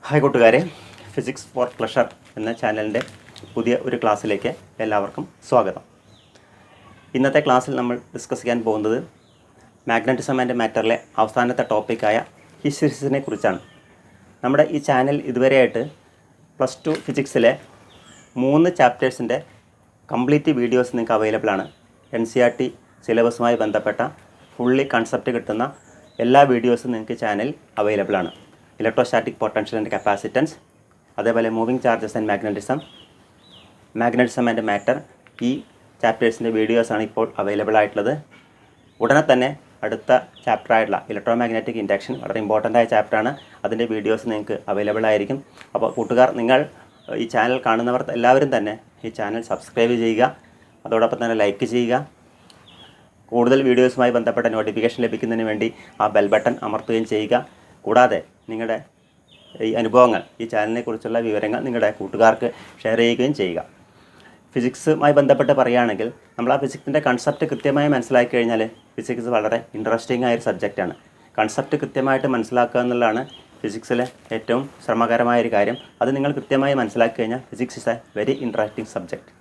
Hi കൂട്ടുകാരെ, physics four pleasure എന്ന ചാനലിൻ്റെ പുതിയ ഒരു ക്ലാസ്സിലേക്ക് എല്ലാവർക്കും സ്വാഗതം. ഇന്നത്തെ ക്ലാസ്സിൽ നമ്മൾ ഡിസ്കസ് ചെയ്യാൻ പോകുന്നത് മാഗ്നറ്റിസം ആൻഡ് മാറ്ററിലെ അവസാനത്തെ ടോപ്പിക്കായ ഹിസ്റ്ററിസിനെ കുറിച്ചാണ്. നമ്മുടെ ഈ ചാനൽ ഇതുവരെയായിട്ട് +2 ഫിസിക്സിലെ 3 ചാപ്റ്റേഴ്സിൻ്റെ കംപ്ലീറ്റ് വീഡിയോസ് നിങ്ങൾക്ക് അവൈലബിൾ ആണ്. NCERT സിലബസുമായി ബന്ധപ്പെട്ട ഫുള്ളി കൺസെപ്റ്റ് കിട്ടുന്ന എല്ലാ വീഡിയോസും നിങ്ങൾക്ക് ചാനൽ അവൈലബിൾ ആണ്. ഇലക്ട്രോസ്റ്റാറ്റിക് പൊട്ടൻഷ്യൽ ആൻഡ് കപ്പാസിറ്റൻസ്, അതേപോലെ moving charges and magnetism and matter, ഈ ചാപ്റ്റേഴ്സിൻ്റെ വീഡിയോസാണ് ഇപ്പോൾ അവൈലബിൾ ആയിട്ടുള്ളത്. ഉടനെ തന്നെ അടുത്ത ചാപ്റ്ററായിട്ടുള്ള ഇലക്ട്രോ മാഗ്നറ്റിക് ഇൻഡക്ഷൻ വളരെ ഇമ്പോർട്ടൻ്റ് ആയ ചാപ്റ്ററാണ്. അതിൻ്റെ വീഡിയോസ് നിങ്ങൾക്ക് അവൈലബിൾ ആയിരിക്കും. അപ്പോൾ കൂട്ടുകാർ, നിങ്ങൾ ഈ ചാനൽ കാണുന്നവർ എല്ലാവരും തന്നെ ഈ ചാനൽ സബ്സ്ക്രൈബ് ചെയ്യുക, അതോടൊപ്പം തന്നെ ലൈക്ക് ചെയ്യുക. കൂടുതൽ വീഡിയോസുമായി ബന്ധപ്പെട്ട നോട്ടിഫിക്കേഷൻ ലഭിക്കുന്നതിന് വേണ്ടി ആ ബെൽ ബട്ടൺ അമർത്തുകയും ചെയ്യുക. കൂടാതെ നിങ്ങളുടെ ഈ അനുഭവങ്ങൾ, ഈ ചാനലിനെക്കുറിച്ചുള്ള വിവരങ്ങൾ നിങ്ങളുടെ കൂട്ടുകാർക്ക് ഷെയർ ചെയ്യുകയും ചെയ്യുക. ഫിസിക്സുമായി ബന്ധപ്പെട്ട് പറയുകയാണെങ്കിൽ, നമ്മൾ ആ ഫിസിക്സിൻ്റെ കൺസെപ്റ്റ് കൃത്യമായി മനസ്സിലാക്കി കഴിഞ്ഞാൽ ഫിസിക്സ് വളരെ ഇൻട്രസ്റ്റിംഗ് ആയൊരു സബ്ജക്റ്റാണ്. കൺസെപ്റ്റ് കൃത്യമായിട്ട് മനസ്സിലാക്കുക എന്നുള്ളതാണ് ഫിസിക്സിലെ ഏറ്റവും ശ്രമകരമായൊരു കാര്യം. അത് നിങ്ങൾ കൃത്യമായി മനസ്സിലാക്കി കഴിഞ്ഞാൽ physics is A very interesting subject.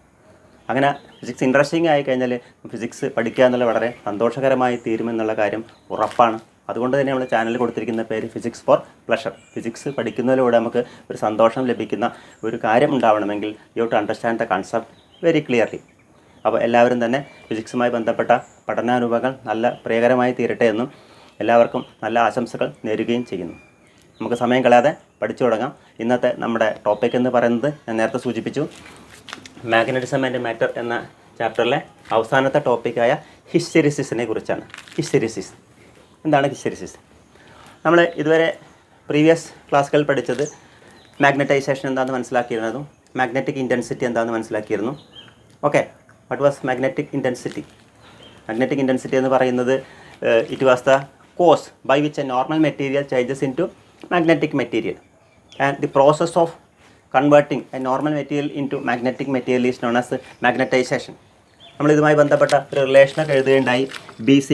അങ്ങനെ ഫിസിക്സ് ഇൻട്രസ്റ്റിംഗ് ആയി കഴിഞ്ഞാൽ ഫിസിക്സ് പഠിക്കുക എന്നുള്ളത് വളരെ സന്തോഷകരമായി തീരുമെന്നുള്ള കാര്യം ഉറപ്പാണ്. അതുകൊണ്ട് തന്നെ നമ്മൾ ചാനലിൽ കൊടുത്തിരിക്കുന്ന പേര് ഫിസിക്സ് ഫോർ പ്ലഷർ. ഫിസിക്സ് പഠിക്കുന്നതിലൂടെ നമുക്ക് ഒരു സന്തോഷം ലഭിക്കുന്ന ഒരു കാര്യം ഉണ്ടാവണമെങ്കിൽ you to understand the concept very clearly. അപ്പോൾ എല്ലാവരും തന്നെ ഫിസിക്സുമായി ബന്ധപ്പെട്ട പഠനാനുഭവങ്ങൾ നല്ല പ്രിയകരമായി തീരട്ടെ എന്നും എല്ലാവർക്കും നല്ല ആശംസകൾ നേരുകയും ചെയ്യുന്നു. നമുക്ക് സമയം കളയാതെ പഠിച്ചു തുടങ്ങാം. ഇന്നത്തെ നമ്മുടെ ടോപ്പിക് എന്ന് പറയുന്നത് ഞാൻ നേരത്തെ സൂചിപ്പിച്ചു, മാഗ്നറ്റിസം ആൻഡ് മാറ്റർ എന്ന ചാപ്റ്ററിലെ അവസാനത്തെ ടോപ്പിക്കായ ഹിസ്റ്ററിസിസിനെ കുറിച്ചാണ്. ഹിസ്റ്ററിസിസ് എന്താണ്? ഹിസ്റ്ററിസിസ് നമ്മൾ ഇതുവരെ പ്രീവിയസ് ക്ലാസ്സുകൾ പഠിച്ചത് മാഗ്നറ്റൈസേഷൻ എന്താണെന്ന് മനസ്സിലാക്കിയിരുന്നതും മാഗ്നറ്റിക് ഇൻറ്റൻസിറ്റി എന്താണെന്ന് മനസ്സിലാക്കിയിരുന്നു. Okay, what was magnetic intensity? Magnetic intensity എന്ന് പറയുന്നത് it was the cause by which a normal material changes into magnetic material and the process of converting a normal material into magnetic material is known as magnetisation. നമ്മൾ ഇതുമായി ബന്ധപ്പെട്ട ഒരു റിലേഷനൊക്കെ എഴുതുകയുണ്ടായി. B =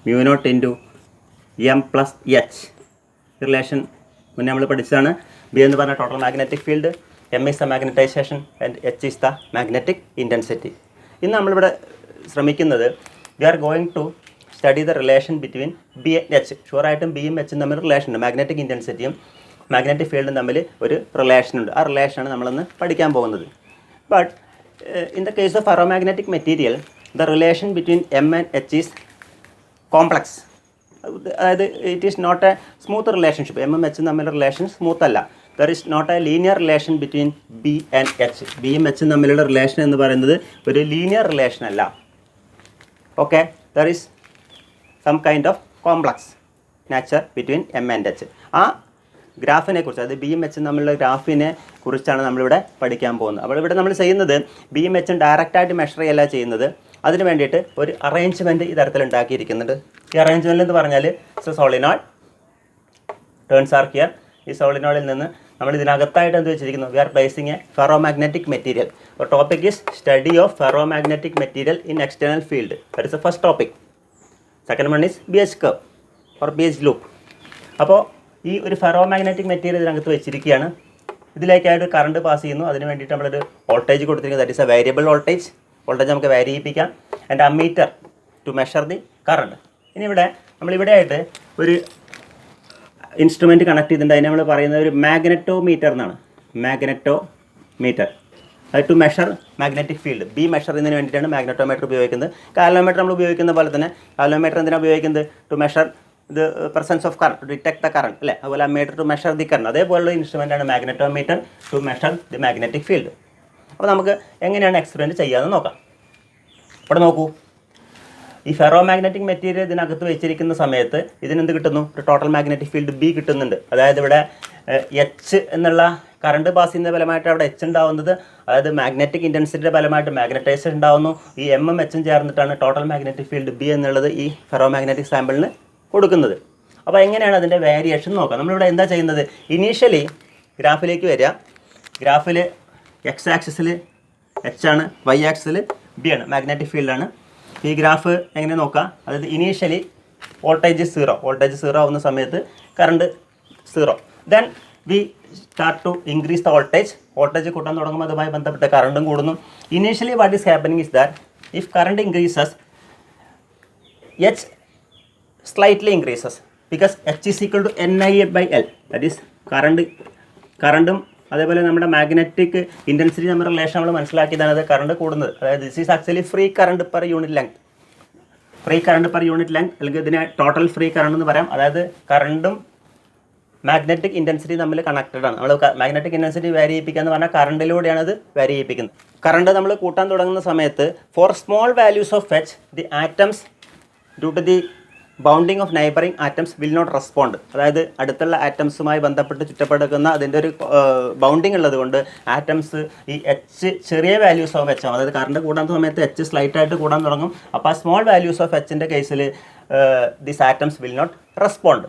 μ0 × M + H. Relation മുന്നേ നമ്മൾ പഠിച്ചതാണ്. B എന്ന് പറഞ്ഞ total magnetic field, M is the magnetisation and H is the magnetic intensity. ഇന്ന് നമ്മളിവിടെ ശ്രമിക്കുന്നത്, we are going to study the relation between B and H. ഷുവറായിട്ടും ബിയും എച്ചും തമ്മിൽ റിലേഷനുണ്ട്. മാഗ്നറ്റിക് ഇൻറ്റൻസിറ്റിയും മാഗ്നറ്റിക് ഫീൽഡും തമ്മിൽ ഒരു റിലേഷനുണ്ട്. ആ റിലേഷനാണ് നമ്മളിന്ന് പഠിക്കാൻ പോകുന്നത്. But in the case of ferromagnetic material, the relation between M and H is complex. അതായത് it is not a smooth relationship. എമ്മും എച്ചും തമ്മിലുള്ള റിലേഷൻ സ്മൂത്ത് അല്ല. There is not a linear relation between B and H. ബിയും എച്ചും തമ്മിലുള്ള relation എന്ന് പറയുന്നത് ഒരു ലീനിയർ റിലേഷൻ അല്ല. Okay, there is some kind of complex nature between M and H. ആ ഗ്രാഫിനെ കുറിച്ച്, അതായത് ബിയും എച്ചും തമ്മിലുള്ള ഗ്രാഫിനെ കുറിച്ചാണ് നമ്മളിവിടെ പഠിക്കാൻ പോകുന്നത്. അപ്പോൾ ഇവിടെ നമ്മൾ ചെയ്യുന്നത് ബിയും എച്ചും ഡയറക്റ്റായിട്ട് മെഷർ ചെയ്യല്ല ചെയ്യുന്നത്. അതിന് വേണ്ടിയിട്ട് ഒരു അറേഞ്ച്മെൻറ്റ് ഈ തരത്തിൽ ഉണ്ടാക്കിയിരിക്കുന്നുണ്ട്. ഈ അറേഞ്ച്മെൻറ്റ് എന്ന് പറഞ്ഞാൽ സോളിനോയിഡ് ടേൺസ് ആർ ഹിയർ. ഈ സോളിനോയിഡിൽ നിന്ന് നമ്മൾ ഇതിനകത്തായിട്ട് എന്ത് വെച്ചിരിക്കുന്നു? We are placing a ferromagnetic material. അപ്പോൾ topic is study of ferromagnetic material in external field. That is the first topic. Second one is BH curve or BH loop. അപ്പോൾ ഈ ഒരു ഫെറോമാഗ്നറ്റിക് മെറ്റീരിയൽ ഇതിനകത്ത് വെച്ചിരിക്കുകയാണ്. ഇതിലേക്കായിട്ട് കറണ്ട് പാസ് ചെയ്യുന്നു. അതിന് വേണ്ടിയിട്ട് നമ്മളൊരു വോൾട്ടേജ് കൊടുത്തിരിക്കുന്നത്. That is a variable voltage. Voltage നമുക്ക് വാരി ചെയ്യിപ്പിക്കാം. And ammeter to measure the current. ഇനി ഇവിടെ നമ്മളിവിടെ ആയിട്ട് ഒരു ഇൻസ്ട്രുമെൻറ്റ് കണക്ട് ചെയ്തിട്ടുണ്ട്. അതിന് നമ്മൾ പറയുന്നത് ഒരു മാഗ്നറ്റോമീറ്റർ എന്നാണ്. മാഗ്നറ്റോമീറ്റർ, അത് to measure magnetic field. B measure ചെയ്യുന്നതിന് വേണ്ടിയിട്ടാണ് മാഗ്നറ്റോമീറ്റർ ഉപയോഗിക്കുന്നത്. കാലോമീറ്റർ നമ്മൾ ഉപയോഗിക്കുന്ന പോലെ തന്നെ കാലോമീറ്റർ എന്തിനാണ് ഉപയോഗിക്കുന്നത്? To measure the presence of current, to detect the current അല്ലേ. അതുപോലെ ammeter to measure the current. അതേപോലുള്ള ഇൻസ്ട്രുമെൻ്റാണ് magnetometer to measure the magnetic field. അപ്പോൾ നമുക്ക് എങ്ങനെയാണ് എക്സ്പെരിമെൻറ്റ് ചെയ്യാമെന്ന് നോക്കാം. ഇവിടെ നോക്കൂ, ഈ ഫെറോമാഗ്നറ്റിക് മെറ്റീരിയൽ ഇതിനകത്ത് വെച്ചിരിക്കുന്ന സമയത്ത് ഇതിനെന്ത് കിട്ടുന്നു? ഒരു ടോട്ടൽ മാഗ്നറ്റിക് ഫീൽഡ് B കിട്ടുന്നുണ്ട്. അതായത് ഇവിടെ H എന്നുള്ള കറണ്ട് പാസ് ചെയ്യുന്ന ഫലമായിട്ട് അവിടെ H ഉണ്ടാവുന്നത്, അതായത് മാഗ്നറ്റിക് ഇൻറ്റൻസിറ്റിയുടെ ഫലമായിട്ട് മാഗ്നറ്റൈസേഷൻ ഉണ്ടാവുന്നു. ഈ എമ്മും എച്ചും ചേർന്നിട്ടാണ് ടോട്ടൽ മാഗ്നറ്റിക് ഫീൽഡ് B എന്നുള്ളത് ഈ ഫെറോമാഗ്നറ്റിക് സാമ്പിളിന് കൊടുക്കുന്നത്. അപ്പോൾ എങ്ങനെയാണ് അതിൻ്റെ വേരിയേഷൻ നോക്കാം. നമ്മളിവിടെ എന്താ ചെയ്യുന്നത്? ഇനീഷ്യലി ഗ്രാഫിലേക്ക് വരിക. ഗ്രാഫിൽ X ആക്സിസിൽ H ആണ്, Y ആക്സിസിൽ B ആണ്, മാഗ്നറ്റിക് ഫീൽഡാണ്. ഈ ഗ്രാഫ് എങ്ങനെ നോക്കാം? അതായത് ഇനീഷ്യലി വോൾട്ടേജ് സീറോ ആവുന്ന സമയത്ത് current zero. Then we start to increase the voltage കൂട്ടാൻ തുടങ്ങുമ്പോൾ അതുമായി ബന്ധപ്പെട്ട് കറണ്ടും കൂടുന്നു. Initially what is happening is that if current increases H slightly increases because H is equal to NI/L. That is കറണ്ടും അതേപോലെ നമ്മുടെ മാഗ്നറ്റിക് ഇൻറ്റൻസിറ്റി നമ്മൾ റിലേഷൻ നമ്മൾ മനസ്സിലാക്കിയതാണ് അത് കറണ്ട് കൂടുന്നത്. അതായത് this is actually free current per unit length അല്ലെങ്കിൽ ഇതിനെ ടോട്ടൽ ഫ്രീ കറണ്ട് എന്ന് പറയാം. അതായത് കറണ്ടും മാഗ്നറ്റിക് ഇൻറ്റൻസിറ്റി തമ്മിൽ കണക്റ്റഡ് ആണ്. നമ്മൾ മാഗ്നറ്റിക് ഇൻറ്റൻസിറ്റി വാരി ചെയ്യിപ്പിക്കുക എന്ന് പറഞ്ഞാൽ കറണ്ടിലൂടെയാണ് അത് വാരി ചെയ്യിപ്പിക്കുന്നത്. കറണ്ട് നമ്മൾ കൂട്ടാൻ തുടങ്ങുന്ന സമയത്ത് for small values of H the atoms due to the bounding of neighbouring atoms will not respond. അതായത് അടുത്തുള്ള ആറ്റംസുമായി ബന്ധപ്പെട്ട് ചുറ്റപ്പെടുക്കുന്ന അതിൻ്റെ ഒരു ബൗണ്ടിങ് ഉള്ളത് കൊണ്ട് ആറ്റംസ് ഈ എച്ച് ചെറിയ വാല്യൂസ് ഓഫ് എച്ച്, അതായത് കറണ്ട് കൂടാൻ സമയത്ത് എച്ച് സ്ലൈറ്റായിട്ട് കൂടാൻ തുടങ്ങും. അപ്പോൾ ആ സ്മോൾ വാല്യൂസ് ഓഫ് എച്ചിൻ്റെ കേസിൽ this atoms will not respond.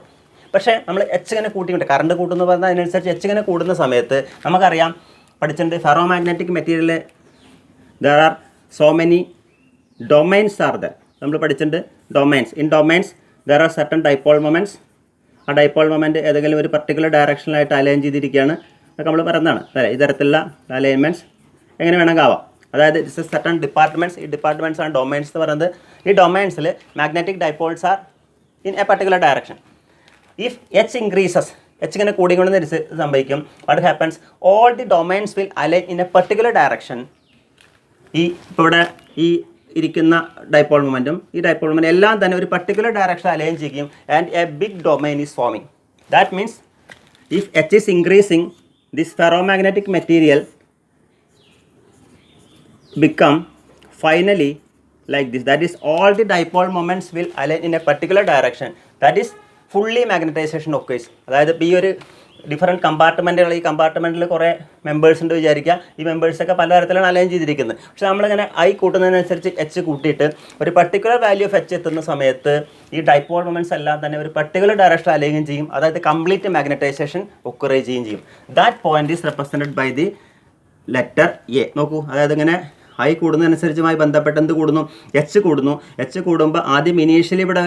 പക്ഷേ നമ്മൾ എച്ച് ഇങ്ങനെ കൂട്ടിയിട്ട് കറണ്ട് കൂട്ടുന്നു പറഞ്ഞാൽ അതിനനുസരിച്ച് എച്ച് ഇങ്ങനെ കൂടുന്ന സമയത്ത് നമുക്കറിയാം പഠിച്ചിട്ടുണ്ട് ferro magnetic material there are so many domains are there. നമ്മൾ പഠിച്ചിട്ടുണ്ട് in domains there are certain dipole moments. ആ ഡൈപോൾ മൊമെൻറ്റ് ഏതെങ്കിലും ഒരു പർട്ടിക്കുലർ ഡയറക്ഷനിലായിട്ട് അലൈൻ ചെയ്തിരിക്കുകയാണ് എന്നൊക്കെ നമ്മൾ പറയുന്നതാണ് അല്ലേ. ഇത്തരത്തിലുള്ള അലൈൻമെൻറ്റ്സ് എങ്ങനെ വേണമെങ്കിൽ ആവാം. അതായത് ദിസ് ഇസ് സർട്ടൺ ഡിപ്പാർട്ട്മെൻറ്റ്സ്. ഈ ഡിപ്പാർട്ട്മെൻറ്റ്സ് ആണ് ഡൊമൈൻസ് എന്ന് പറയുന്നത്. ഈ ഡൊമൈൻസിൽ magnetic dipoles are in a particular direction. If H increases, H ഇങ്ങനെ കൂടിക്കൊണ്ടെന്ന് സംഭവിക്കും. What happens, all the domains will align in a particular direction. ഇപ്പോൾ ഇവിടെ ഈ ഇരിക്കുന്ന ഡൈപോൾ മൊമെൻറ്റും ഈ ഡൈപോൾ മൊമെൻറ്റും എല്ലാം തന്നെ ഒരു പർട്ടിക്കുലർ ഡയറക്ഷൻ അലൈൻ ചെയ്യും and a big domain is forming. That means if H is increasing this ferromagnetic material become finally like this. That is all the dipole moments will align in a particular direction. That is fully magnetization occurs. അതായത് ഇപ്പോൾ ഈ ഒരു different കമ്പാർട്ട്മെൻറ്റുകൾ, ഈ കമ്പാർട്ട്മെൻറ്റിൽ കുറേ members ഉണ്ട് വിചാരിക്കുക. ഈ മെമ്പേഴ്സൊക്കെ പല തരത്തിലാണ് അലൈൻ ചെയ്തിരിക്കുന്നത്. പക്ഷേ നമ്മളിങ്ങനെ ഐ കൂട്ടുന്നതിനനുസരിച്ച് എച്ച് കൂട്ടിയിട്ട് ഒരു പർട്ടിക്കുലർ വാല്യൂ ഓഫ് എച്ച് എത്തുന്ന സമയത്ത് ഈ ഡൈപോൾ മൊമെൻറ്റ്സ് എല്ലാം തന്നെ ഒരു പർട്ടിക്കുലർ ഡയറക്ഷൻ അലൈൻ ചെയ്യും. അതായത് കംപ്ലീറ്റ് മാഗ്നറ്റൈസേഷൻ ഒക്കറേ ചെയ്യും. That point is represented by the letter A. നോക്കൂ, അതായത് ഇങ്ങനെ ഐ കൂടുന്നതനുസരിച്ചുമായി ബന്ധപ്പെട്ട് എന്ത് കൂടുന്നു, എച്ച് കൂടുന്നു. എച്ച് കൂടുമ്പോൾ ആദ്യം ഇനീഷ്യലി ഇവിടെ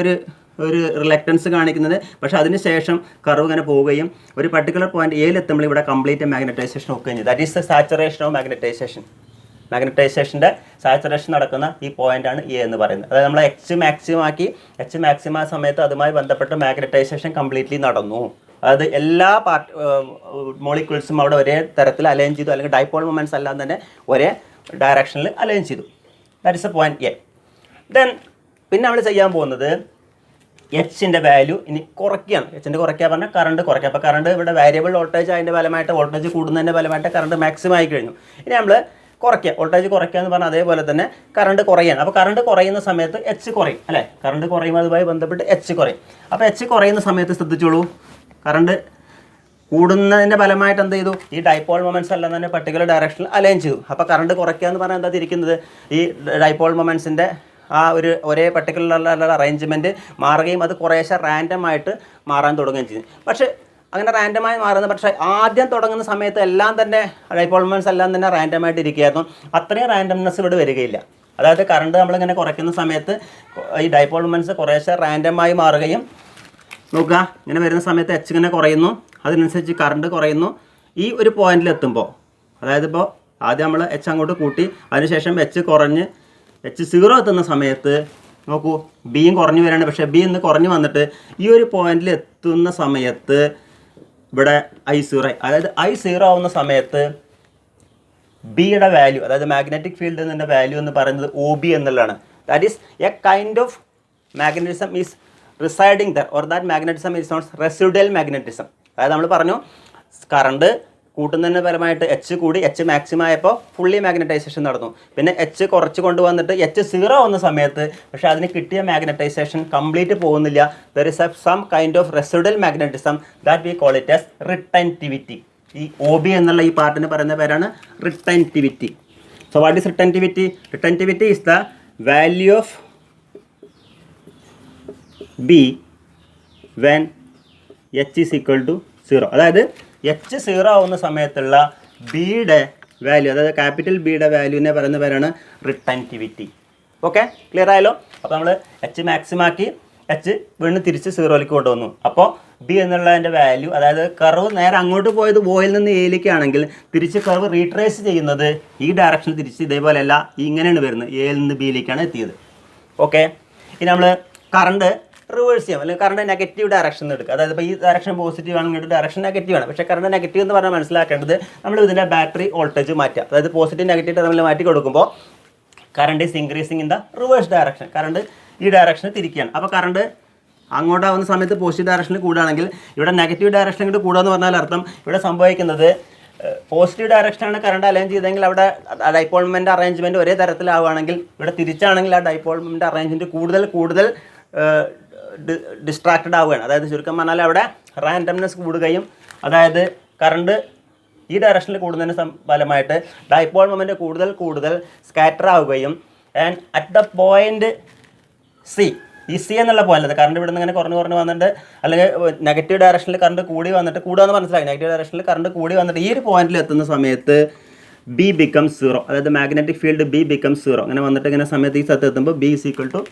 ഒരു റിലക്റ്റൻസ് കാണിക്കുന്നത്, പക്ഷേ അതിന് ശേഷം കർവ് ഇങ്ങനെ പോവുകയും ഒരു പർട്ടിക്കുലർ പോയിന്റ് എയിലെത്തുമ്പോൾ ഇവിടെ കംപ്ലീറ്റ് മാഗ്നറ്റൈസേഷൻ ഒക്കുകയും ചെയ്യും. That is the saturation of magnetization. മാഗ്നറ്റൈസേഷൻ്റെ സാച്ചുറേഷൻ നടക്കുന്ന ഈ പോയിൻ്റാണ് എ എന്ന് പറയുന്നത്. അതായത് നമ്മൾ എച്ച് മാക്സിമം ആ സമയത്ത് അതുമായി ബന്ധപ്പെട്ട് മാഗ്നറ്റൈസേഷൻ കംപ്ലീറ്റ്ലി നടന്നു. അതായത് എല്ലാ മോളിക്യൂൾസും അവിടെ ഒരേ തരത്തിൽ അലൈൻ ചെയ്തു, അല്ലെങ്കിൽ ഡൈപോൾ മൊമെൻറ്റ്സ് എല്ലാം തന്നെ ഒരേ ഡയറക്ഷനിൽ അലൈൻ ചെയ്തു. That is A point A. Then പിന്നെ നമ്മൾ ചെയ്യാൻ പോകുന്നത് എച്ചിൻ്റെ വാല്യൂ ഇനി കുറയ്ക്കുകയാണ്. എച്ചിൻ്റെ കുറയ്ക്കുക പറഞ്ഞാൽ കറണ്ട് കുറയ്ക്കുക. അപ്പോൾ കറണ്ട് ഇവിടെ വേരിയബിൾ വോൾട്ടേജ് അതിൻ്റെ ഫലമായിട്ട് വോൾട്ടേജ് കൂടുന്നതിൻ്റെ ഫലമായിട്ട് കറണ്ട് മാക്സിമം ആയി കഴിഞ്ഞു. ഇനി നമ്മൾ കുറയ്ക്കുക, വോൾട്ടേജ് കുറയ്ക്കുക എന്ന് പറഞ്ഞാൽ അതേപോലെ തന്നെ കറണ്ട് കുറയാണ്. അപ്പോൾ കറണ്ട് കുറയുന്ന സമയത്ത് എച്ച് കുറയും അല്ലേ. കറണ്ട് കുറയുമ്പോൾ അതുമായി ബന്ധപ്പെട്ട് എച്ച് കുറയും. അപ്പോൾ എച്ച് കുറയുന്ന സമയത്ത് ശ്രദ്ധിച്ചോളൂ, കറണ്ട് കൂടുന്നതിൻ്റെ ഫലമായിട്ട് എന്ത് ചെയ്തു, ഈ ഡൈപോൾ മൊമെൻറ്റ്സ് എല്ലാം തന്നെ പർട്ടിക്കുലർ ഡയറക്ഷനിൽ അലൈൻ ചെയ്തു. അപ്പോൾ കറണ്ട് കുറയ്ക്കുക എന്ന് പറഞ്ഞാൽ എന്താ തിരിക്കുന്നത്, ഈ ഡൈപോൾ മൊമെൻറ്റ്സിൻ്റെ ആ ഒരു ഒരേ പർട്ടിക്കുലർ അറേഞ്ച്മെൻറ്റ് മാറുകയും അത് കുറേശ്ശെ റാൻഡമായിട്ട് മാറാൻ തുടങ്ങുകയും ചെയ്യും. പക്ഷേ അങ്ങനെ റാൻഡമായി മാറുന്നത്, പക്ഷേ ആദ്യം തുടങ്ങുന്ന സമയത്ത് എല്ലാം തന്നെ ഡൈപോൾ മൊമെൻറ്റ്സ് എല്ലാം തന്നെ റാൻഡമായിട്ട് ഇരിക്കുകയായിരുന്നു. അത്രയും റാൻഡംനെസ് ഇവിടെ വരികയില്ല. അതായത് കറണ്ട് നമ്മളിങ്ങനെ കുറയ്ക്കുന്ന സമയത്ത് ഈ ഡൈപോൾ മൊമെൻറ്റ്സ് കുറേശ്ശെ റാൻഡമായി മാറുകയും, നോക്കുക ഇങ്ങനെ വരുന്ന സമയത്ത് എച്ച് ഇങ്ങനെ കുറയുന്നു, അതിനനുസരിച്ച് കറണ്ട് കുറയുന്നു. ഈ ഒരു പോയിന്റിലെത്തുമ്പോൾ, അതായത് ഇപ്പോൾ ആദ്യം നമ്മൾ എച്ച് അങ്ങോട്ട് കൂട്ടി, അതിനുശേഷം എച്ച് കുറഞ്ഞ് എച്ച് സീറോ എത്തുന്ന സമയത്ത് നോക്കൂ ബിയും കുറഞ്ഞു വരികയാണ്. പക്ഷേ ബി ഇന്ന് കുറഞ്ഞു വന്നിട്ട് ഈ ഒരു പോയിന്റിൽ എത്തുന്ന സമയത്ത് ഇവിടെ I0, അതായത് I0 ആവുന്ന സമയത്ത് ബിയുടെ വാല്യൂ, അതായത് മാഗ്നറ്റിക് ഫീൽഡ് എന്നതിൻ്റെ വാല്യൂ എന്ന് പറയുന്നത് OB എന്നുള്ളതാണ്. That is a kind of magnetism is residing there, or that magnetism is not residual magnetism. അതായത് നമ്മൾ പറഞ്ഞു കറണ്ട് കൂട്ടുന്നതിന് പരമായിട്ട് എച്ച് കൂടി, എച്ച് മാക്സിമം ആയപ്പോൾ ഫുള്ളി മാഗ്നറ്റൈസേഷൻ നടന്നു. പിന്നെ എച്ച് കുറച്ച് കൊണ്ടുവന്നിട്ട് എച്ച് സീറോ ആവുന്ന സമയത്ത് പക്ഷേ അതിന് കിട്ടിയ മാഗ്നറ്റൈസേഷൻ കംപ്ലീറ്റ് പോകുന്നില്ല. There is some kind of residual magnetism that we call it as retentivity. ഈ OB എന്നുള്ള ഈ പാർട്ടിന് പറയുന്ന പേരാണ് retentivity. So what is retentivity? Retentivity is the value of B when H is equal to 0. അതായത് H zero ആവുന്ന സമയത്തുള്ള ബിയുടെ വാല്യൂ, അതായത് ക്യാപിറ്റൽ ബിയുടെ വാല്യൂവിനെ പറയുന്ന പേരാണ് റിട്ടൻറ്റിവിറ്റി. ഓക്കെ, ക്ലിയർ ആയല്ലോ? അപ്പോൾ നമ്മൾ എച്ച് മാക്സിമം ആക്കി, എച്ച് വീണ്ടും തിരിച്ച് സീറോയിലേക്ക് കൊണ്ടുവന്നു. അപ്പോൾ ബി എന്നുള്ളതിൻ്റെ വാല്യൂ, അതായത് കർവ് നേരെ അങ്ങോട്ട് പോയത് ഓയിൽ നിന്ന് എയിലേക്കാണെങ്കിൽ തിരിച്ച് കർവ് റീട്രേസ് ചെയ്യുന്നത് ഈ ഡയറക്ഷനിൽ തിരിച്ച് ഇതേപോലെയല്ല, ഇങ്ങനെയാണ് വരുന്നത്, എയിൽ നിന്ന് ബിയിലേക്കാണ് എത്തിയത്. ഓക്കെ, ഇനി നമ്മൾ കറണ്ട് റിവേഴ്സ് ചെയ്യാം, അല്ലെങ്കിൽ കറണ്ട് നെഗറ്റീവ് ഡയറക്ഷൻ എടുക്കുക. അതായത് ഇപ്പോൾ ഈ ഡയറക്ഷൻ പോസിറ്റീവ് ആണെങ്കിൽ ഡയറക്ഷൻ നെഗറ്റീവ് ആണ്. പക്ഷേ കറണ്ട് നെഗറ്റീവ് എന്ന് പറഞ്ഞാൽ മനസ്സിലാക്കേണ്ടത് നമ്മൾ ഇതിൻ്റെ ബാറ്ററി വോൾട്ടേജ് മാറ്റുക. അതായത് പോസിറ്റീവ് നെഗറ്റീവ് ടെർമിനൽ മാറ്റി കൊടുക്കുമ്പോൾ current is increasing in the reverse direction. Current ഈ ഡയറക്ഷന് തിരിക്കുകയാണ്. അപ്പോൾ കറണ്ട് അങ്ങോട്ടാവുന്ന സമയത്ത് പോസിറ്റീവ് ഡയറക്ഷനിൽ കൂടുകയാണെങ്കിൽ ഇവിടെ നെഗറ്റീവ് ഡയറക്ഷനിൽ കൂടെ കൂടുക എന്ന് പറഞ്ഞാൽ അർത്ഥം ഇവിടെ സംഭവിക്കുന്നത് പോസിറ്റീവ് ഡയറക്ഷനാണ് കറണ്ട് അലൈൻ ചെയ്തെങ്കിൽ അവിടെ ഡൈപോൾമെൻ്റ് അറേഞ്ച്മെൻറ്റ് ഒരേ തരത്തിലാവുകയാണെങ്കിൽ ഇവിടെ തിരിച്ചാണെങ്കിൽ ആ ഡൈപോൾമെൻ്റ് അറേഞ്ച്മെൻറ്റ് കൂടുതൽ ഡിസ്ട്രാക്റ്റഡ് ആവുകയാണ്. അതായത് ചുരുക്കം പറഞ്ഞാൽ അവിടെ റാൻഡംനെസ് കൂടുകയും, അതായത് കറണ്ട് ഈ ഡയറക്ഷനിൽ കൂടുന്നതിന് ഫലമായിട്ട് ഡൈപോൾ മൊമെൻറ്റ് കൂടുതൽ സ്കാറ്റർ ആവുകയും and at the point C, ഈ സി എന്നുള്ള പോയിന്റ് കറണ്ട് ഇവിടെ നിന്ന് ഇങ്ങനെ കുറഞ്ഞ് വന്നിട്ട്, അല്ലെങ്കിൽ നെഗറ്റീവ് ഡയറക്ഷനിൽ കറണ്ട് കൂടുകയെന്ന് മനസ്സിലാക്കി, നെഗറ്റീവ് ഡയറക്ഷനിൽ കറണ്ട് കൂടി വന്നിട്ട് ഈ ഒരു പോയിന്റിൽ എത്തുന്ന സമയത്ത് ബി ബിക്കം സീറോ, അതായത് magnetic field B become zero. അങ്ങനെ വന്നിട്ട് ഇങ്ങനെ സമയത്ത് ഈ സ്ഥലത്ത് എത്തുമ്പോൾ B is equal to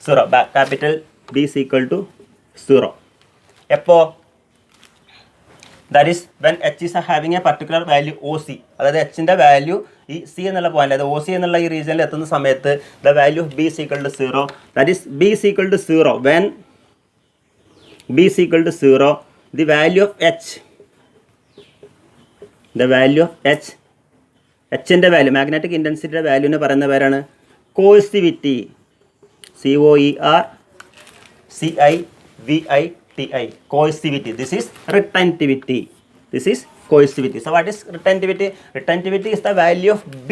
zero, capital B is equal to zero. എപ്പോൾ that is when H is having a particular value O C, അതായത് എച്ചിൻ്റെ വാല്യൂ ഈ സി എന്നുള്ള പോയിന്റ്, അതായത് ഒ സി എന്നുള്ള ഈ റീജിയനിൽ എത്തുന്ന സമയത്ത് the value of B is equal to zero. That is B is equal to zero when B is equal to zero. The value of H, the value of H, എച്ചിൻ്റെ value, magnetic ഇൻറ്റൻസിറ്റിയുടെ വാല്യൂന്ന് പറയുന്ന പേരാണ് coercivity, COERCIVITI, coercivity. This is retentivity. This is coercivity. So what is retentivity? Retentivity is the value of B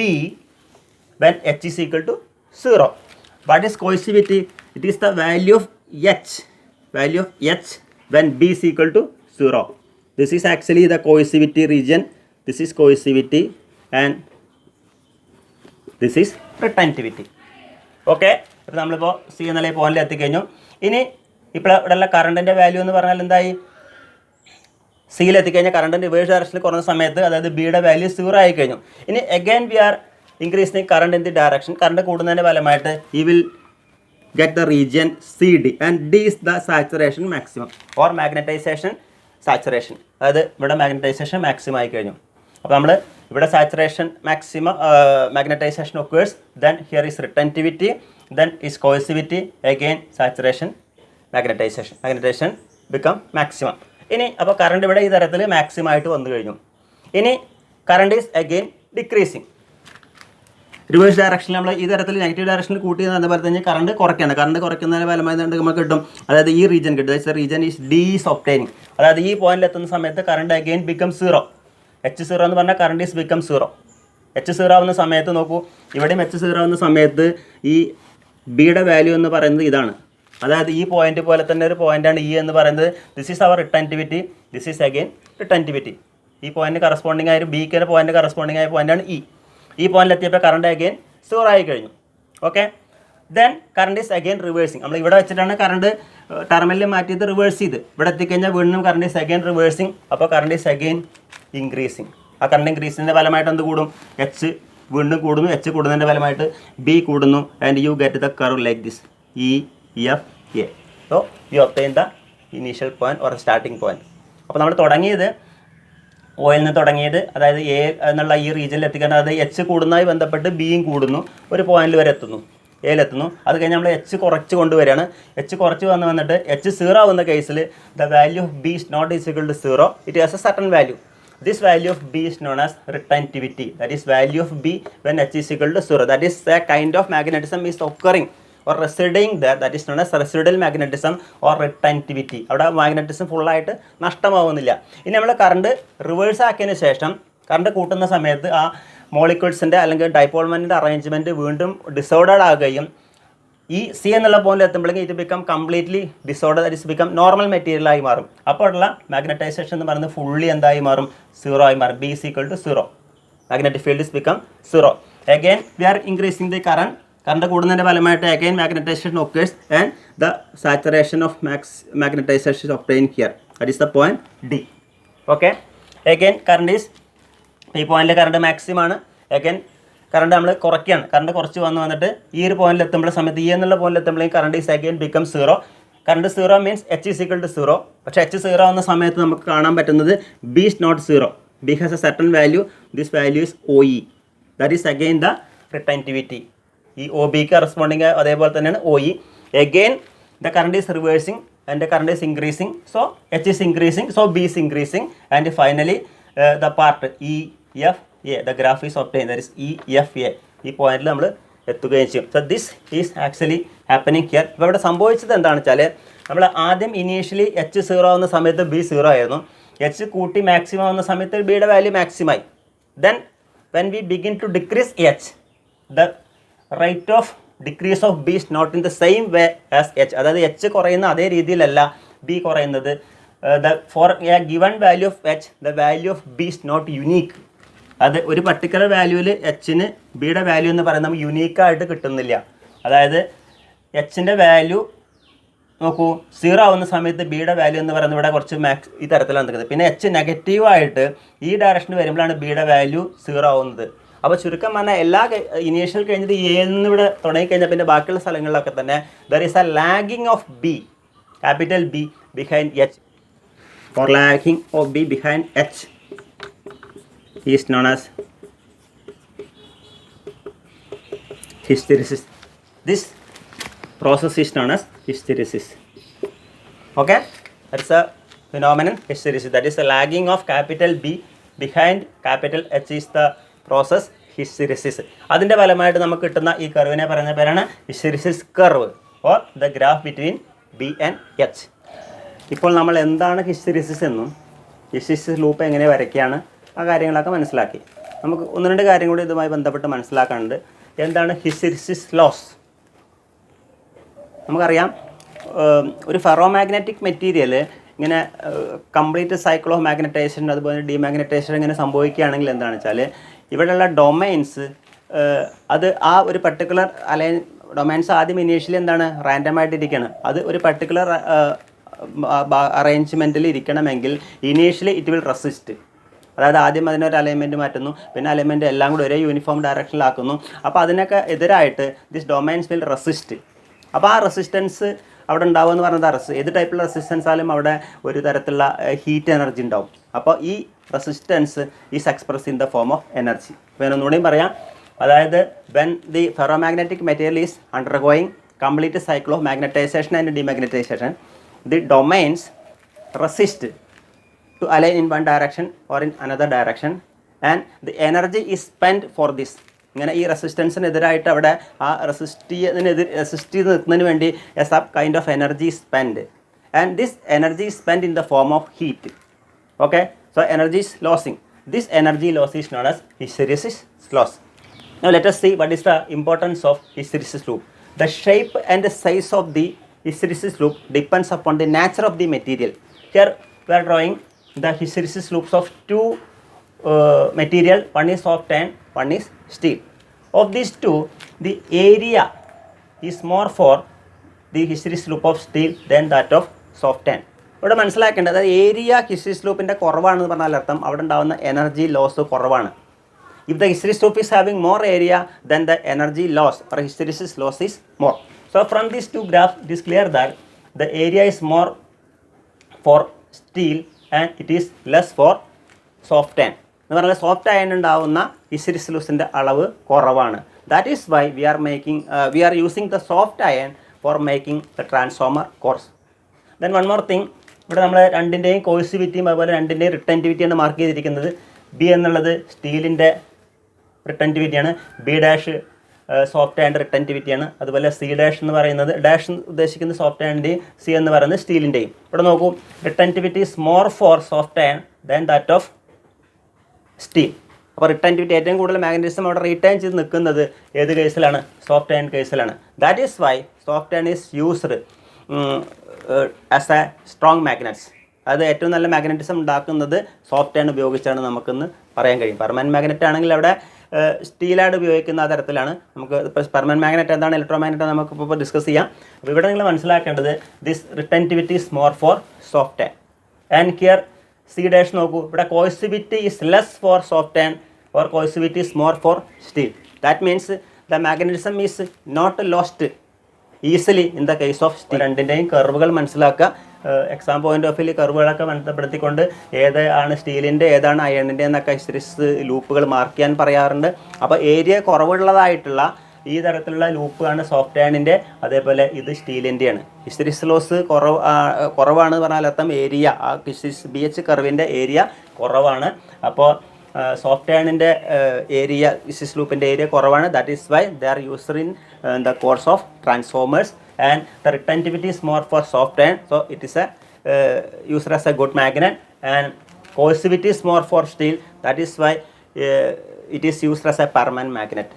when H is equal to 0. What is coercivity? It is the value of H when B is equal to 0. This is actually the coercivity region. This is coercivity and this is retentivity. Okay, അപ്പോൾ നമ്മളിപ്പോൾ C എന്നുള്ള പോയിന്റിൽ എത്തിക്കഴിഞ്ഞു. ഇനി ഇപ്പോൾ ഇവിടെയുള്ള കറണ്ടിൻ്റെ value എന്ന് പറഞ്ഞാൽ എന്തായി, സിയിൽ എത്തിക്കഴിഞ്ഞാൽ കറണ്ട് റിവേഴ്സ് ഡയറക്ഷനിൽ കുറഞ്ഞ സമയത്ത്, അതായത് ബിയുടെ വാല്യൂ 0 ആയി കഴിഞ്ഞു. ഇനി again we are increasing current in the direction. Current കൂടുന്നതിൻ്റെ ഫലമായിട്ട് ഈ will get the region CD and D is the saturation maximum or magnetization saturation. അതായത് ഇവിടെ മാഗ്നറ്റൈസേഷൻ മാക്സിമം ആയി കഴിഞ്ഞു. അപ്പോൾ നമ്മൾ ഇവിടെ saturation maximum magnetisation occurs, then here is retentivity, then is coercivity, again saturation, magnetization become maximum. ഇനി അപ്പോൾ current ഇവിടെ ഈ തരത്തിൽ മാക്സിമം ആയിട്ട് വന്നു കഴിഞ്ഞു. ഇനി current is again decreasing. Reverse ഡയറക്ഷനിൽ നമ്മൾ ഈ തരത്തിൽ നെഗറ്റീവ് ഡയറക്ഷനിൽ കൂട്ടി എന്ന് പറഞ്ഞു കഴിഞ്ഞാൽ കറണ്ട് കുറയ്ക്കുകയാണ്. കറണ്ട് കുറയ്ക്കുന്നതിന് ഫലമായി നമുക്ക് കിട്ടും, അതായത് ഈ റീജിയൻ കിട്ടും. Region is D is obtaining, അതായത് ഈ പോയിന്റിൽ എത്തുന്ന സമയത്ത് കറണ്ട് അഗെയിൻ ബിക്കം 0. H0 എന്ന് പറഞ്ഞാൽ കറണ്ട് ഈസ് ബിക്കം 0. H0 ആവുന്ന സമയത്ത് നോക്കൂ, ഇവിടെയും H0 ആവുന്ന സമയത്ത് ഈ ബിയുടെ വാല്യൂ എന്ന് പറയുന്നത് ഇതാണ്. അതായത് ഈ പോയിന്റ് പോലെ തന്നെ ഒരു പോയിന്റാണ് ഇ എന്ന് പറയുന്നത്. This is our retentivity, this is again retentivity. ഈ പോയിന്റ് കറസ്പോണ്ടിങ് ആയ ബിക്ക് പോയിന്റ് കറസ്പോണ്ടിങ് ആയ പോയിന്റാണ് ഇ. ഈ പോയിന്റിൽ എത്തിയപ്പോൾ കറണ്ട് അഗെയിൻ 0 ആയി കഴിഞ്ഞു. Okay, then current is again reversing. നമ്മൾ ഇവിടെ വെച്ചിട്ടാണ് കറണ്ട് ടെർമിനൽ മാറ്റിയത് റിവേഴ്സ് ചെയ്ത്. ഇവിടെ എത്തിക്കഴിഞ്ഞാൽ വീണ്ടും കറണ്ട് ഈസ് അഗെയിൻ റിവേഴ്സിങ്. അപ്പോൾ കറണ്ട് ഈസ് അഗെയിൻ ഇൻക്രീസിങ്. ആ കറണ്ട് ഇൻക്രീസിൻ്റെ ഫലമായിട്ട് എന്ത് കൂടും, എച്ച് വീണ്ടും കൂടുന്നു. എച്ച് കൂടുന്നതിൻ്റെ ഫലമായിട്ട് ബി കൂടുന്നു. And you get the curve like this EFA. So you obtain the initial point or starting point. അപ്പോൾ നമ്മൾ തുടങ്ങിയത് ഓയിൽ നിന്ന് തുടങ്ങിയത്, അതായത് എ എന്നുള്ള ഈ റീജിയനിൽ എത്തിക്കാൻ, അതായത് എച്ച് കൂടുന്നതുമായി ബന്ധപ്പെട്ട് ബിയും കൂടുന്നു, ഒരു പോയിന്റിൽ വരെ എത്തുന്നു, എയിലെത്തുന്നു. അത് കഴിഞ്ഞ് നമ്മൾ എച്ച് കുറച്ച് കൊണ്ടുവരികയാണ്. എച്ച് കുറച്ച് വന്നിട്ട് എച്ച് 0 ആവുന്ന കേസിൽ the value of B is not is equal to 0. It has a certain value. This value of B is known as retentivity. That is value of B when H is equal to 0. That is a kind of magnetism is occurring or residing there. That is known as residual magnetism or retentivity. അവിടെ magnetism ഫുള്ളായിട്ട് നഷ്ടമാവുന്നില്ല. ഇനി നമ്മൾ current reverse ആക്കിയതിന് ശേഷം current കൂട്ടുന്ന സമയത്ത് ആ മോളിക്യൂൾസിൻ്റെ അല്ലെങ്കിൽ ഡൈപോൾമെൻറ്റിൻ്റെ അറേഞ്ച്മെൻറ്റ് വീണ്ടും ഡിസോർഡേഡ് ആകുകയും ഈ സി എന്നുള്ള പോയിന്റിൽ എത്തുമ്പോഴേക്കും ഇത് become completely disorder, that is become normal മെറ്റീരിയലായി മാറും. അപ്പോഴുള്ള മാഗ്നറ്റൈസേഷൻ എന്ന് പറയുന്നത് ഫുള്ളി എന്തായി മാറും, 0 ആയി മാറും. B is equal to 0. Magnetic field is become 0. Again we are increasing the current കൂടുന്നതിൻ്റെ ഫലമായിട്ട് again magnetization occurs and the saturation of magnetization obtain here. That is the point D. Okay, again current is ഈ പോയിന്റിൽ current maximum ആണ്. അഗെയിൻ current നമ്മൾ കുറയ്ക്കുകയാണ്. Current കുറച്ച് വന്നിട്ട് ഈ ഒരു പോയിന്റിൽ എത്തുമ്പോൾ സമയത്ത് ഈ എന്നുള്ള പോയിന്റിൽ എത്തുമ്പോഴേക്കും current is again become 0. Current 0 means H is equal to 0. പക്ഷേ എച്ച് 0 ആവുന്ന സമയത്ത് നമുക്ക് കാണാൻ പറ്റുന്നത് B is not 0. B has a certain value. This value is O E. That is again the retentivity. ഈ ഒ ബിക്ക് കറസ്പോണ്ടിങ് അതേപോലെ തന്നെയാണ് O E. Again the current is reversing and the current is increasing, so H is increasing, so B is increasing, and finally the part EFA, the graph is obtained, that is EFA. ഈ പോയിന്റിൽ നമ്മൾ എത്തുകയും ചെയ്യും. So this is actually happening here. ഇപ്പോൾ ഇവിടെ സംഭവിച്ചത് എന്താണെന്ന് വെച്ചാൽ നമ്മൾ ആദ്യം ഇനീഷ്യലി എച്ച് 0 ആവുന്ന സമയത്ത് ബി 0 ആയിരുന്നു. എച്ച് കൂട്ടി മാക്സിമം ആവുന്ന സമയത്ത് ബിയുടെ വാല്യൂ മാക്സിമായി. Then when we begin to decrease H, the rate of decrease of B is not in the same way as H. അതായത് എച്ച് കുറയുന്ന അതേ രീതിയിലല്ല ബി കുറയുന്നത്. For a given value of H the value of B is not unique. അത് ഒരു particular വാല്യൂവിൽ എച്ചിന് ബിയുടെ value എന്ന് പറയുന്നത് നമുക്ക് യുണീക്കായിട്ട് കിട്ടുന്നില്ല. അതായത് എച്ചിൻ്റെ വാല്യൂ നോക്കൂ 0 ആവുന്ന സമയത്ത് ബിയുടെ വാല്യൂ എന്ന് പറയുന്നത് ഇവിടെ കുറച്ച് ഈ തരത്തിലാണ് നിൽക്കുന്നത്. പിന്നെ എച്ച് നെഗറ്റീവായിട്ട് ഈ ഡയറക്ഷനിൽ വരുമ്പോഴാണ് ബിയുടെ വാല്യൂ 0 ആവുന്നത്. അപ്പോൾ ചുരുക്കം പറഞ്ഞാൽ എല്ലാ ഇനീഷ്യൽ കഴിഞ്ഞിട്ട് എയിൽ നിന്ന് ഇവിടെ തുടങ്ങിക്കഴിഞ്ഞാൽ പിന്നെ ബാക്കിയുള്ള സ്ഥലങ്ങളിലൊക്കെ തന്നെ there is a lagging of B, capital B behind H. For lagging of B behind H is known as hysteresis. This process is known as hysteresis. Okay, that's a phenomenon, hysteresis. That is the lagging of capital B behind capital H is the process hysteresis. അതിൻ്റെ ഫലമായിട്ട് നമുക്ക് കിട്ടുന്ന ഈ കർവിനെ പറയുന്ന പേരാണ് hysteresis curve or the graph between B and H. ഇപ്പോൾ നമ്മൾ എന്താണ് hysteresis എന്നും hysteresis ലൂപ്പ് എങ്ങനെ വരയ്ക്കുകയാണ് ആ കാര്യങ്ങളൊക്കെ മനസ്സിലാക്കി. നമുക്ക് ഒന്ന് രണ്ട് കാര്യം കൂടി ഇതുമായി ബന്ധപ്പെട്ട് മനസ്സിലാക്കാനുണ്ട്. എന്താണ് hysteresis loss? നമുക്കറിയാം ഒരു ഫെറോമാഗ്നറ്റിക് മെറ്റീരിയൽ ഇങ്ങനെ കംപ്ലീറ്റ് സൈക്കിൾ ഓഫ് മാഗ്നറ്റൈസേഷൻ അതുപോലെ ഡിമാഗ്നറ്റൈസേഷൻ ഇങ്ങനെ സംഭവിക്കുകയാണെങ്കിൽ എന്താണെന്ന് വെച്ചാൽ ഇവിടെയുള്ള ഡൊമൈൻസ് അത് ആ ഒരു പർട്ടിക്കുലർ ഡൊമൈൻസ് ആദ്യം ഇനീഷ്യലി എന്താണ് റാൻഡമായിട്ടിരിക്കുകയാണ്. അത് ഒരു പർട്ടിക്കുലർ അറേഞ്ച്മെൻറ്റിൽ ഇരിക്കണമെങ്കിൽ ഇനീഷ്യലി ഇറ്റ് വിൽ റെസിസ്റ്റ്. അതായത് ആദ്യം അതിനൊരു അലൈൻമെൻറ്റ് മാറ്റുന്നു, പിന്നെ അലൈൻമെൻറ്റ് എല്ലാം കൂടി ഒരേ യൂണിഫോം ഡയറക്ഷനിലാക്കുന്നു. അപ്പോൾ അതിനൊക്കെ എതിരായിട്ട് ദിസ് ഡൊമൈൻസ് വിൽ റെസിസ്റ്റ്. അപ്പോൾ ആ റെസിസ്റ്റൻസ് അവിടെ ഉണ്ടാവുക എന്ന് പറയുന്നത് ഏത് ടൈപ്പിലുള്ള റെസിസ്റ്റൻസ് ആയാലും അവിടെ ഒരു തരത്തിലുള്ള ഹീറ്റ് എനർജി ഉണ്ടാവും. അപ്പോൾ ഈ resistance is express in the form of energy. അപ്പോൾ ഒന്നുകൂടിയും പറയാം, അതായത് when the ferromagnetic material is undergoing complete cycle of magnetisation and demagnetisation, the domains resist to align in one direction or in another direction and the energy is spent for this. ഇങ്ങനെ ഈ റെസിസ്റ്റൻസിനെതിരായിട്ട് അവിടെ ആ resist ചെയ്ത് നിൽക്കുന്നതിന് വേണ്ടി A sub kind of energy spend and this energy spend in the form of heat. Okay, so energy is losing. This energy loss is known as hysteresis loss. Now let us see what is the importance of hysteresis loop. The shape and the size of the hysteresis loop depends upon the nature of the material. Here we are drawing the hysteresis loops of two material. One is soft iron, one is steel. Of these two, the area is more for the hysteresis loop of steel than that of soft iron. ഇവിടെ മനസ്സിലാക്കേണ്ടത് അതായത് area hysteresis loopൻ്റെ കുറവാണെന്ന് പറഞ്ഞാൽ അർത്ഥം അവിടെ ഉണ്ടാകുന്ന energy loss കുറവാണ്. If the hysteresis loop is having more area, then the energy loss or hysteresis loss is more. So from these two graphs, it is clear that the area is more for steel and it is less for soft iron. എന്ന് പറഞ്ഞാൽ soft iron ഉണ്ടാവുന്ന hysteresis lossൻ്റെ അളവ് കുറവാണ്. That is why we are using the soft iron for making the transformer cores. Then one more thing, ഇവിടെ നമ്മൾ രണ്ടിൻ്റെയും കോഴ്സിവിറ്റിയും അതുപോലെ രണ്ടിൻ്റെയും റിട്ടൻറ്റിവിറ്റിയാണ് മാർക്ക് ചെയ്തിരിക്കുന്നത്. ബി എന്നുള്ളത് സ്റ്റീലിൻ്റെ റിട്ടൻറ്റിവിറ്റിയാണ്, ബി ഡാഷ് സോഫ്റ്റ് അയണിൻ്റെ റിട്ടൻറ്റിവിറ്റിയാണ്. അതുപോലെ സി ഡാഷ് എന്ന് പറയുന്നത് ഡാഷ് ഉദ്ദേശിക്കുന്നത് സോഫ്റ്റ് അയണിൻ്റെയും സി എന്ന് പറയുന്നത് സ്റ്റീലിൻ്റെയും. ഇവിടെ നോക്കൂ, retentivity is more for soft iron than that of steel. അപ്പോൾ റിട്ടൻറ്റിവിറ്റി ഏറ്റവും കൂടുതൽ മാഗ്നറ്റിസം അവിടെ റീറ്റൈൻ ചെയ്ത് നിൽക്കുന്നത് ഏത് കേസിലാണ്? സോഫ്റ്റ് അയൺ കേസിലാണ്. That is why soft iron is used as a strong magnets. അത് ഏറ്റവും നല്ല മാഗ്നറ്റിസം ഉണ്ടാക്കുന്നത് സോഫ്റ്റ് അയൺ ഉപയോഗിച്ചാണ് നമുക്കിന്ന് പറയാൻ കഴിയും. പെർമനൻറ്റ് മാഗ്നറ്റ് ആണെങ്കിൽ അവിടെ സ്റ്റീലായിട്ട് ഉപയോഗിക്കുന്ന ആ തരത്തിലാണ്. നമുക്ക് ഇപ്പോൾ പെർമനൻറ്റ് മാഗ്നറ്റ് എന്താണ്, ഇലക്ട്രോ മാഗ്നറ്റ് നമുക്ക് ഇപ്പോൾ ഡിസ്കസ് ചെയ്യാം. അപ്പോൾ ഇവിടെ നിങ്ങൾ മനസ്സിലാക്കേണ്ടത് this retentivity is more for soft iron. And here C dash നോക്കൂ, ഇവിടെ coercivity is less for soft iron or coercivity is more for steel. That means the magnetism is not lost easily in the case of steel. രണ്ടിൻ്റെയും കർവുകൾ മനസ്സിലാക്കുക. Exam point of view കർവുകളൊക്കെ ബന്ധപ്പെടുത്തിക്കൊണ്ട് ഏതാണ് സ്റ്റീലിൻ്റെ ഏതാണ് അയണിൻ്റെ എന്നൊക്കെ ഹിസ്റ്ററിസ് ലൂപ്പുകൾ മാർക്ക് ചെയ്യാൻ പറയാറുണ്ട്. അപ്പോൾ ഏരിയ കുറവുള്ളതായിട്ടുള്ള ഈ തരത്തിലുള്ള ലൂപ്പാണ് സോഫ്റ്റ് അയണിൻ്റെ. അതേപോലെ ഇത് സ്റ്റീലിൻ്റെയാണ്. ഹിസ്റ്ററിസ് ലോസ് കുറവാണ് പറഞ്ഞാൽ അർത്ഥം ഏരിയ, ആ ഹിസ്റ്ററിസ് BH കർവിൻ്റെ ഏരിയ കുറവാണ്. അപ്പോൾ സോഫ്റ്റ് അയണിൻ്റെ ഏരിയ ഹിസ്റ്ററിസ് ലൂപ്പിൻ്റെ ഏരിയ കുറവാണ്. That is why they are used in the course of transformers and the retentivity is more for soft iron, so it is a used as a good magnet, and coercivity is more for steel, that is why it is used as a permanent magnet.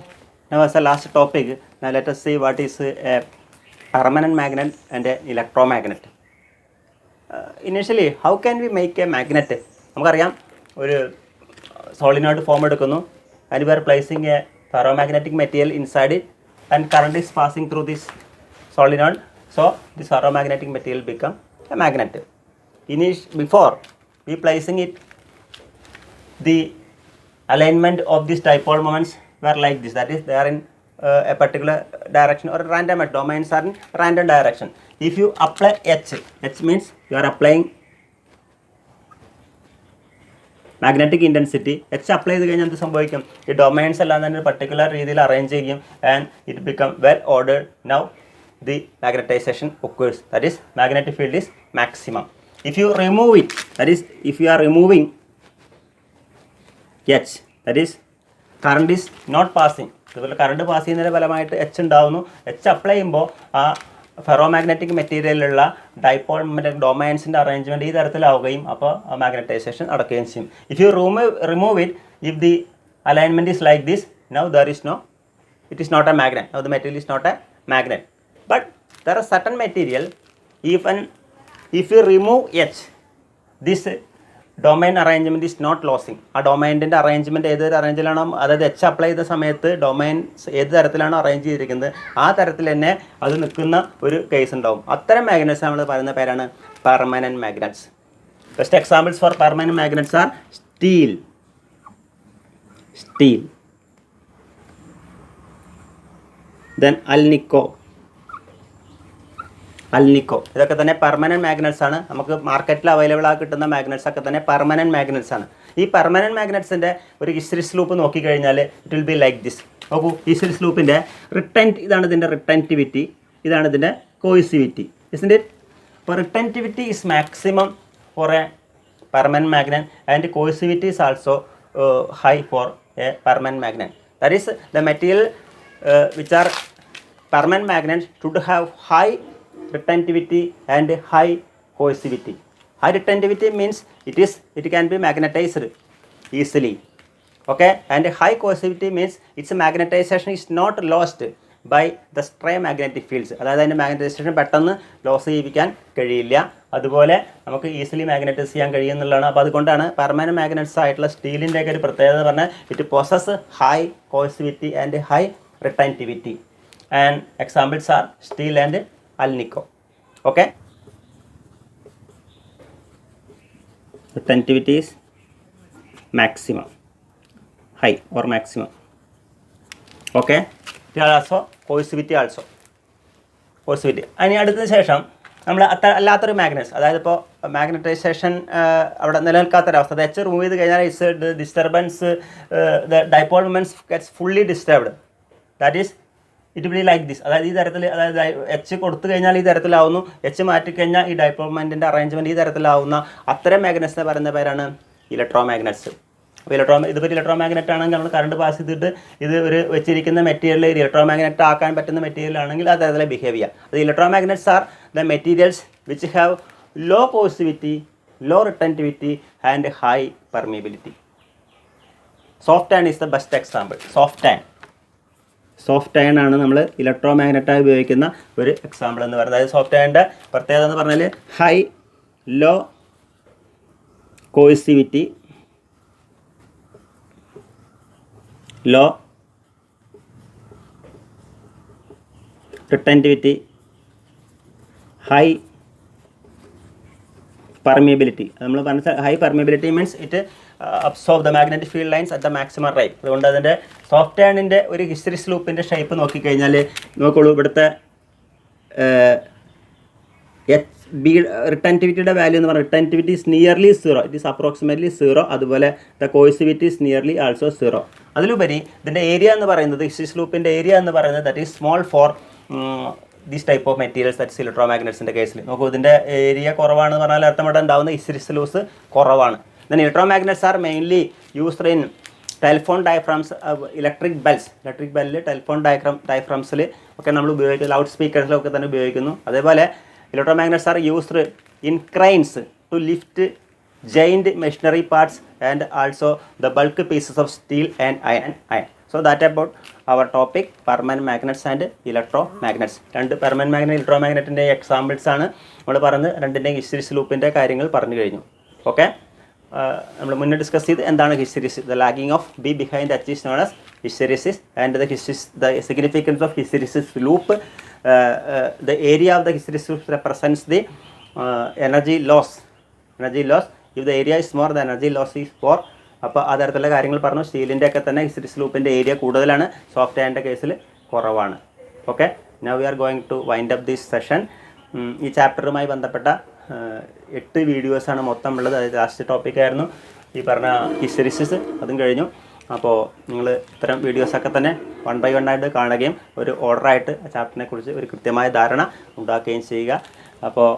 Now as a last topic, now let us see what is a permanent magnet and an electromagnet. Initially how can we make a magnet? നമുക്കറിയാം ഒരു solenoid form എടുക്കുന്നു, and we are placing a ferromagnetic material inside it, and current is passing through this solenoid, so this ferromagnetic material become a magnet. Before we placing it, the alignment of these dipole moments were like this, that is they are in a particular direction or random domains are in random direction. If you apply H means you are applying magnetic intensity. H apply ചെയ്ത് കഴിഞ്ഞാൽ എന്ത് സംഭവിക്കും? ഈ domains എല്ലാം തന്നെ particular രീതിയിൽ arrange ചെയ്യും, and it become well ordered. Now the magnetization occurs, that is magnetic field is maximum. If you remove it, that is if you are removing H, that is current is not passing, അതുപോലെ current pass ചെയ്യുന്നതിൻ്റെ ഫലമായിട്ട് H ഉണ്ടാവുന്നു. H apply ചെയ്യുമ്പോൾ ആ ferromagnetic മെറ്റീരിയലിലുള്ള dipole ഡൊമൈൻസിൻ്റെ arrangement ഈ തരത്തിലാവുകയും അപ്പോൾ magnetisation നടക്കുകയും ചെയ്യും. If you remove it, if the alignment is like this, now it is not a magnet. Now the material is not a magnet. But there are certain material, even if you remove H, this domain arrangement is not losing. ആ ഡൊമൈനിൻ്റെ arrangement ഏതൊരു അറേഞ്ചിലാണോ, അതായത് H apply ചെയ്ത സമയത്ത് domains ഏത് തരത്തിലാണോ arrange ചെയ്തിരിക്കുന്നത് ആ തരത്തിൽ തന്നെ അത് നിൽക്കുന്ന ഒരു കേസ് ഉണ്ടാവും. അത്തരം മാഗ്നറ്റ്സ് നമ്മൾ പറയുന്ന പേരാണ് permanent magnets. Best examples for permanent magnets are steel, then alnico, ഇതൊക്കെ തന്നെ പെർമനൻറ്റ് മാഗ്നറ്റ്സ് ആണ്. നമുക്ക് മാർക്കറ്റിൽ അവൈലബിൾ ആയി കിട്ടുന്ന മാഗ്നറ്റ്സ് ഒക്കെ തന്നെ പെർമനൻറ്റ് മാഗ്നറ്റ്സ് ആണ്. ഈ പെർമനൻറ്റ് മാഗ്നറ്റ്സിൻ്റെ ഒരു ഹിസ്റ്ററിസ് ലൂപ്പ് നോക്കിക്കഴിഞ്ഞാൽ it will be like this. നോക്കൂ, ഹിസ്റ്ററിസ് ലൂപ്പിൻ്റെ ഇതാണ് ഇതിൻ്റെ റിട്ടൻറ്റിവിറ്റി, ഇതാണ് ഇതിൻ്റെ കോയിസിവിറ്റി, isn't it? അപ്പോൾ retentivity is maximum for a permanent magnet and coercivity is also high for a permanent magnet. That is, the material which are permanent magnets should have high retentivity and high coercivity. High retentivity means it can be magnetized easily, okay, and high coercivity means its magnetization is not lost by the stray magnetic fields. അതായത് അതിൻ്റെ magnetisation പെട്ടെന്ന് loss ചെയ്യിപ്പിക്കാൻ കഴിയില്ല, അതുപോലെ നമുക്ക് easily magnetize ചെയ്യാൻ കഴിയുന്നുള്ളതാണ്. അപ്പോൾ അതുകൊണ്ടാണ് പെർമനൻറ്റ് മാഗ്നറ്റ്സ് ആയിട്ടുള്ള സ്റ്റീലിൻ്റെയൊക്കെ ഒരു പ്രത്യേകത പറഞ്ഞാൽ it possess high coercivity and high retentivity. And examples are steel and alnico. Okay, retentivity is maximum, high or maximum. Okay, also coercivity also. അതിന് അടുത്തതിന് ശേഷം നമ്മൾ അല്ലാത്തൊരു മാഗ്നറ്റ്സ്, അതായത് ഇപ്പോൾ മാഗ്നറ്റൈസേഷൻ അവിടെ നിലനിൽക്കാത്തൊരവസ്ഥ, H റിമൂവ് ചെയ്ത് കഴിഞ്ഞാൽ it's disturbance, the dipole moments gets fully disturbed, that is it will be like this. അതായത് ഈ തരത്തിൽ, അതായത് H കൊടുത്തു കഴിഞ്ഞാൽ ഈ തരത്തിലാവുന്നു, H മാറ്റിക്കഴിഞ്ഞാൽ ഈ ഡൈപോൾമെൻറ്റിൻ്റെ അറേഞ്ച്മെൻറ്റ് ഈ തരത്തിലാവുന്ന അത്തരം മാഗ്നറ്റ്സിനെ പറയുന്ന പേരാണ് ഇലക്ട്രോ മാഗ്നറ്റ്സ്. അപ്പോൾ ഇതിപ്പോൾ ഇലക്ട്രോ മാഗ്നറ്റ് ആണെങ്കിൽ നമ്മൾ കറണ്ട് പാസ് ചെയ്തിട്ട് ഇത് ഒരു വെച്ചിരിക്കുന്ന മെറ്റീരിയൽ ഇലക്ട്രോ മാഗ്നറ്റ് ആക്കാൻ പറ്റുന്ന മെറ്റീരിയൽ ആണെങ്കിൽ അത് തരത്തിലെ ബിഹേവ് ചെയ്യുക. അത് electromagnets are the materials which have low coercivity, low retentivity and high permeability. Soft iron is the best example. Soft iron ആണ് നമ്മൾ ഇലക്ട്രോ മാഗ്നറ്റായി ഉപയോഗിക്കുന്ന ഒരു എക്സാമ്പിൾ എന്ന് പറയുന്നത്. അതായത് സോഫ്റ്റ് അയണിൻ്റെ പ്രത്യേകത എന്ന് പറഞ്ഞാൽ high low coercivity, low retentivity, high permeability. നമ്മൾ പറഞ്ഞ high permeability means it absorb the magnetic field lines at the maximum rate. അതുകൊണ്ട് അതിൻ്റെ സോഫ്റ്റ് അയണിൻ്റെ ഒരു ഹിസ്റ്ററിസ് ലൂപ്പിൻ്റെ ഷേപ്പ് നോക്കിക്കഴിഞ്ഞാൽ നോക്കുള്ളൂ, ഇവിടുത്തെ എച്ച് ബി റിട്ടൻറ്റിവിറ്റിയുടെ വാല്യൂ എന്ന് പറഞ്ഞാൽ retentivity is nearly zero, it is approximately zero. അതുപോലെ the coercivity is nearly also zero. അതിലുപരി ഇതിൻ്റെ ഏരിയ എന്ന് പറയുന്നത് ഹിസ്റ്ററിസ് ലൂപ്പിൻ്റെ ഏരിയ എന്ന് പറയുന്നത് that is small for these type of materials that's ഇലക്ട്രോമാഗ്നറ്റ്സിൻ്റെ കേസിൽ. നോക്കൂ, ഇതിൻ്റെ ഏരിയ കുറവാണെന്ന് പറഞ്ഞാൽ അർത്ഥം ഇവിടെ ഉണ്ടാകുന്ന ഹിസ്റ്ററിസ് ലൂസ് കുറവാണ്. Then electromagnets are mainly used in telephone diaphragms, electric ബെല്ലിൽ ടെലിഫോൺ ഡയഫ്രാംസിൽ ഒക്കെ നമ്മൾ ഉപയോഗിക്കുന്നു, ലൗഡ് സ്പീക്കേഴ്സിലൊക്കെ തന്നെ ഉപയോഗിക്കുന്നു. അതേപോലെ electromagnets are used in cranes to lift giant machinery parts and also the bulk pieces of steel and iron. So that about our topic permanent magnets and electro magnets. രണ്ട് permanent magnet electro മാഗ്നറ്റിൻ്റെ examples ആണ് നമ്മൾ പറഞ്ഞ് രണ്ടിൻ്റെയും hysteresis ലൂപ്പിൻ്റെ കാര്യങ്ങൾ പറഞ്ഞു കഴിഞ്ഞു. Okay, നമ്മൾ മുന്നേ ഡിസ്കസ് ചെയ്ത് എന്താണ് hysteresis. The lagging of B behind H is known as hysteresis and the significance of hysteresis loop. The area of the hysteresis loop represents the energy loss. If the area is more, the energy loss is more. അപ്പോൾ ആ തരത്തിലുള്ള കാര്യങ്ങൾ പറഞ്ഞു. സ്റ്റീലിൻ്റെ ഒക്കെ തന്നെ hysteresis ലൂപ്പിൻ്റെ area കൂടുതലാണ്, സോഫ്റ്റ് അയണിൻ്റെ കേസിൽ കുറവാണ്. Okay, now we are going to wind up this session. ഈ ചാപ്റ്ററുമായി ബന്ധപ്പെട്ട 8 വീഡിയോസാണ് മൊത്തം ഉള്ളത്. അത് ലാസ്റ്റ് ടോപ്പിക്കായിരുന്നു ഈ പറഞ്ഞ ഹിസ്റ്ററിസിസ്, അതും കഴിഞ്ഞു. അപ്പോൾ നിങ്ങൾ ഇത്തരം വീഡിയോസൊക്കെ തന്നെ 1 by 1 ആയിട്ട് കാണുകയും ഒരു ഓർഡറായിട്ട് ആ ചാപ്റ്ററിനെ കുറിച്ച് ഒരു കൃത്യമായ ധാരണ ഉണ്ടാക്കുകയും ചെയ്യുക. അപ്പോൾ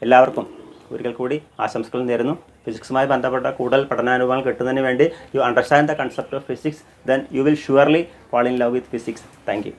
എല്ലാവർക്കും ഒരിക്കൽ കൂടി ആശംസകൾ നേരുന്നു. ഫിസിക്സുമായി ബന്ധപ്പെട്ട കൂടുതൽ പഠനാനുഭവങ്ങൾ കിട്ടുന്നതിന് വേണ്ടി you understand the concept of physics, then you will surely fall in love with physics. Thank you.